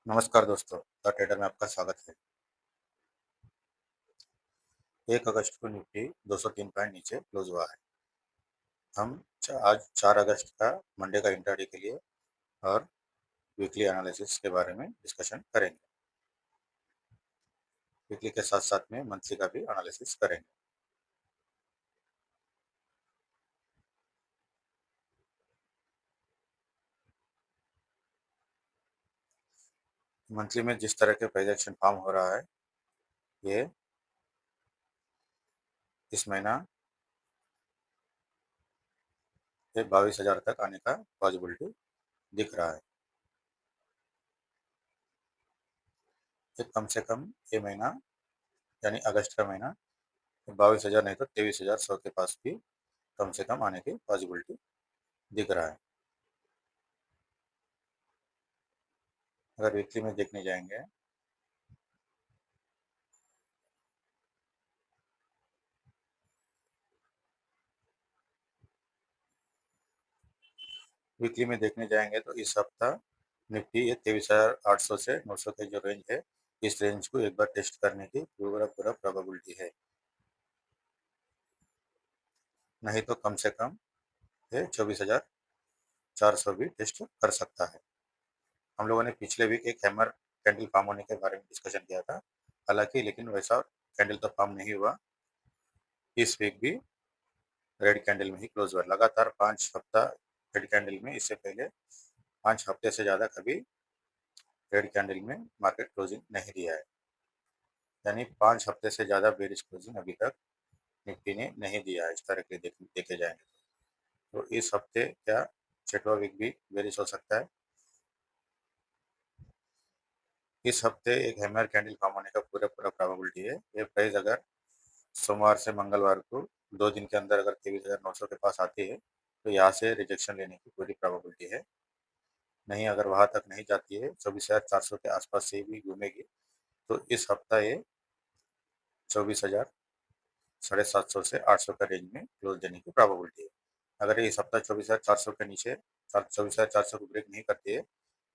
नमस्कार दोस्तों, the trader में आपका स्वागत है। 1 अगस्त को निफ्टी 203 पॉइंट नीचे क्लोज हुआ है। हम आज 4 अगस्त का मंडे का इंट्राडे के लिए और वीकली एनालिसिस के बारे में डिस्कशन करेंगे। वीकली के साथ साथ में मंथली का भी एनालिसिस करेंगे। मंथली में जिस तरह के प्रोजेक्शन फॉर्म हो रहा है, ये इस महीना ये 22,000 तक आने का पॉसिबिलिटी दिख रहा है। ये कम से कम ये महीना यानी अगस्त का महीना 22,000 नहीं तो 23,100 के पास भी कम से कम आने की पॉसिबिलिटी दिख रहा है। अगर वीकली में देखने जाएंगे, वीकली में देखने जाएंगे तो इस हफ्ता निफ्टी ये 23,800 से 900 के जो रेंज है, इस रेंज को एक बार टेस्ट करने की पूरा पूरा प्रोबेबिलिटी है। नहीं तो कम से कम ये 24,400 भी टेस्ट कर सकता है। हम लोगों ने पिछले वीक एक हैमर कैंडल फॉर्म होने के बारे में डिस्कशन किया था, हालांकि लेकिन वैसा कैंडल तो फॉर्म नहीं हुआ। इस वीक भी रेड कैंडल में ही क्लोज हुआ। लगातार 5 हफ्ता रेड कैंडल में, इससे पहले 5 हफ्ते से ज़्यादा कभी रेड कैंडल में मार्केट क्लोजिंग नहीं दिया है। यानी 5 हफ्ते से ज़्यादा बेरिश क्लोजिंग अभी तक निफ्टी ने नहीं दिया है। इस तरह के देखे जाएंगे तो इस हफ्ते क्या छठवां वीक भी बेरिश हो सकता है। इस हफ्ते एक हैमर कैंडल फॉर्म होने का पूरा पूरा प्रोबेबिलिटी है। ये प्राइस अगर सोमवार से मंगलवार को 2 दिन के अंदर अगर 23,900 के पास आती है तो यहाँ से रिजेक्शन लेने की पूरी प्रोबेबिलिटी है। नहीं, अगर वहां तक नहीं जाती है, 24,400 के आसपास से भी घूमेगी, तो इस हफ्ता ये 24,000 750 से 800 का रेंज में क्लोज देने की प्रोबेबिलिटी है। अगर ये इस हफ्ता 24,400 के नीचे 24,400 को ब्रेक नहीं करती है,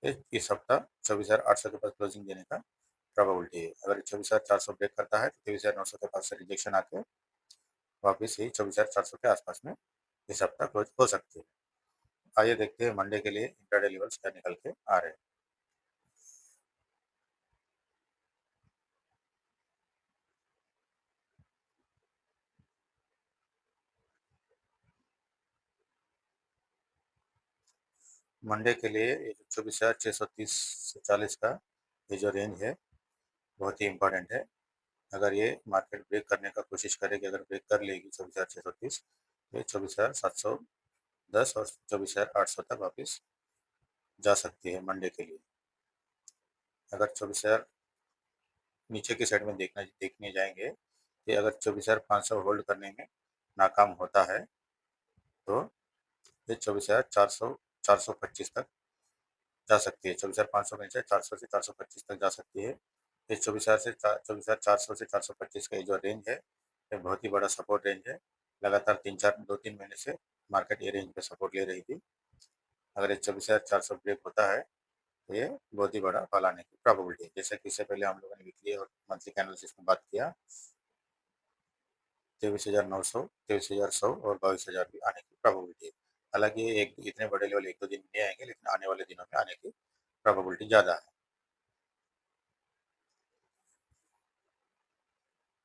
तो इस हफ्ता 24,800 के पास क्लोजिंग देने का प्रोबेबिलिटी है। अगर 24,400 ब्रेक करता है तो 23,900 के पास से रिजेक्शन आके वापस यही 24,400 के आसपास में इस हफ्ता क्लोज हो सकती है। आइए देखते हैं मंडे के लिए इंट्राडे लेवल्स क्या निकल के आ रहे हैं। मंडे के लिए ये 24,630 से 40 का ये जो रेंज है, बहुत ही इंपॉर्टेंट है। अगर ये मार्केट ब्रेक करने का कोशिश करेगी, अगर ब्रेक कर लेगी 24,630, तो 24,710 और 24,800 तक वापस जा सकती है मंडे के लिए। अगर 24,000 नीचे की साइड में देखने जाएंगे कि अगर 24,500 होल्ड करने में नाकाम होता है तो ये 24,400 425 तक जा सकती है। 24,500 में से 400 से 425 तक जा सकती है। ये 24,400 से 425 का ये जो रेंज है, ये बहुत ही बड़ा सपोर्ट रेंज है। लगातार 2-3 महीने से मार्केट ये रेंज पे सपोर्ट ले रही थी। अगर ये 24,400 ब्रेक होता है तो ये बहुत ही बड़ा फॉल आने की प्रोबेबिलिटी है। जैसे कि इससे पहले हम लोगों ने वीकली और मंथली के एनालिसिस में बात किया, 23,900, 23,100 और 22,000 भी आने की प्रोबेबिलिटी है। हालांकि ये एक इतने बड़े लेवल 1-2 दिन में नहीं आएंगे, लेकिन आने वाले दिनों में आने की प्रोबेबिलिटी ज़्यादा है।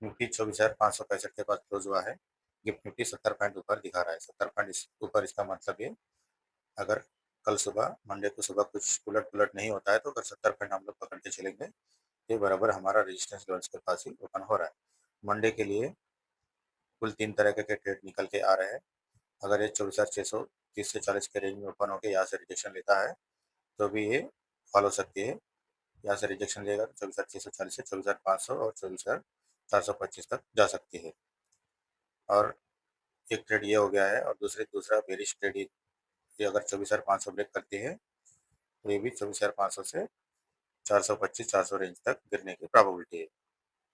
निफ्टी 24,565 के पास क्लोज हुआ है। गिफ्ट निफ्टी 70 पॉइंट ऊपर दिखा रहा है। 70 पॉइंट ऊपर, इसका मतलब ये अगर कल सुबह मंडे को सुबह कुछ उलट पुलट नहीं होता है तो अगर 70 पॉइंट हम लोग पकड़ के चलेंगे, ये बराबर हमारा रेजिस्टेंस लेवल्स के पास ही ओपन हो रहा है। मंडे के लिए कुल 3 तरह के ट्रेड निकल के आ रहे हैं। अगर ये 24,630 से 40 के रेंज में ओपन होकर यहाँ से रिजेक्शन लेता है तो भी ये फॉलो सकती है। यहाँ से रिजेक्शन लेगा तो 24,640 से 24,500 और 24,425 तक जा सकती है। और एक ट्रेड ये हो गया है, और दूसरा बेरिश ट्रेड ये अगर 24,500 ब्रेक करती है तो ये भी 24,500 से 425 400 रेंज तक गिरने की प्रोबेबिलिटी है।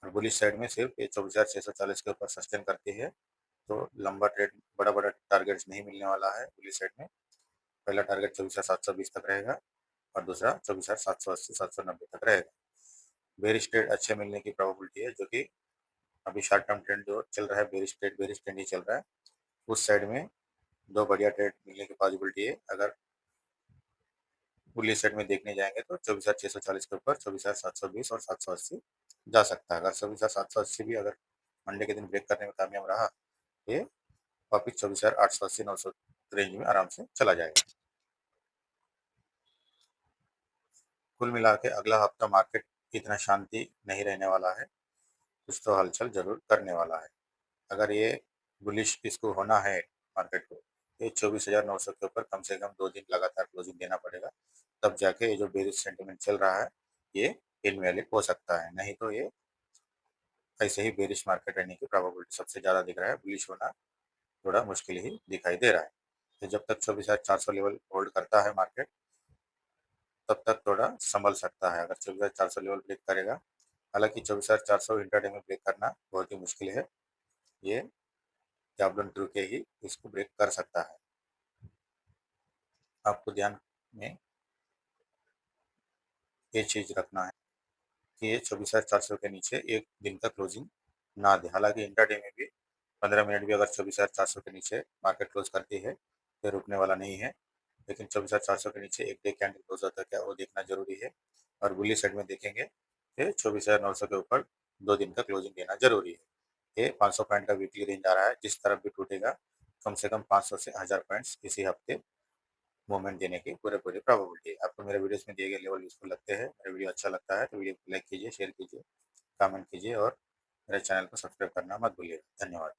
और बुलिश साइड में सिर्फ ये 24,640 के ऊपर सस्टेन करती है तो लंबा ट्रेड, बड़ा बड़ा टारगेट्स नहीं मिलने वाला है बुलिश साइड में। पहला टारगेट 24,720 तक रहेगा और दूसरा 24,780 790 तक रहेगा। बेरिश ट्रेड अच्छे मिलने की प्रोबेबिलिटी है, जो कि अभी शॉर्ट टर्म ट्रेंड जो चल रहा है बेरिश ट्रेंड ही चल रहा है। उस साइड में दो बढ़िया ट्रेड मिलने की पॉसिबिलिटी है। अगर बुलिश साइड में देखने जाएंगे तो 24,640 के ऊपर 24,720 और 780 जा सकता है। अगर 24,780 भी अगर मंडे के दिन ब्रेक करने में कामयाब रहा, ये वापिस 24,880 900 रेंज में आराम से चला जाएगा। कुल मिला के अगला हफ्ता मार्केट इतना शांति नहीं रहने वाला है, कुछ तो हलचल जरूर करने वाला है। अगर ये बुलिश इसको होना है मार्केट को, ये 24,900 के ऊपर कम से कम 2 दिन लगातार क्लोजिंग देना पड़ेगा, तब जाके ये जो बेरिश सेंटिमेंट चल रहा है ये इनवैलिड हो सकता है। नहीं तो ये ऐसे ही बेरिश मार्केट रहने की प्रोबेबिलिटी सबसे ज़्यादा दिख रहा है, बुलिश होना थोड़ा मुश्किल ही दिखाई दे रहा है। तो जब तक 24,400 लेवल होल्ड करता है मार्केट, तब तक थोड़ा संभल सकता है। अगर 24,400 लेवल ब्रेक करेगा, हालांकि 24,400 इंट्राडे में ब्रेक करना बहुत ही मुश्किल है, ये जाबलन ट्रू के ही इसको ब्रेक कर सकता है। आपको ध्यान में ये चीज रखना है कि ये 24,400 के नीचे एक दिन का क्लोजिंग ना दे। हालांकि इंट्राडे में भी 15 मिनट भी अगर 24,400 के नीचे मार्केट क्लोज करती है तो रुकने वाला नहीं है, लेकिन 24,400 के नीचे एक डे कैंडल क्लोज होता है क्या, वो देखना जरूरी है। और बुली साइड में देखेंगे तो 24,900 के ऊपर 2 दिन का क्लोजिंग देना जरूरी है। ये 500 पॉइंट का वीकली रेंज आ रहा है, जिस तरफ भी टूटेगा कम से कम 500 से 1000 पॉइंट्स इसी हफ्ते मूवमेंट देने की पूरे पूरी प्रोबेबिलिटी है। आपको मेरे वीडियोस में दिए गए लेवल यूजफुल लगते हैं, मेरा वीडियो अच्छा लगता है तो वीडियो को लाइक कीजिए, शेयर कीजिए, कमेंट कीजिए और मेरे चैनल को सब्सक्राइब करना मत भूलिएगा। धन्यवाद।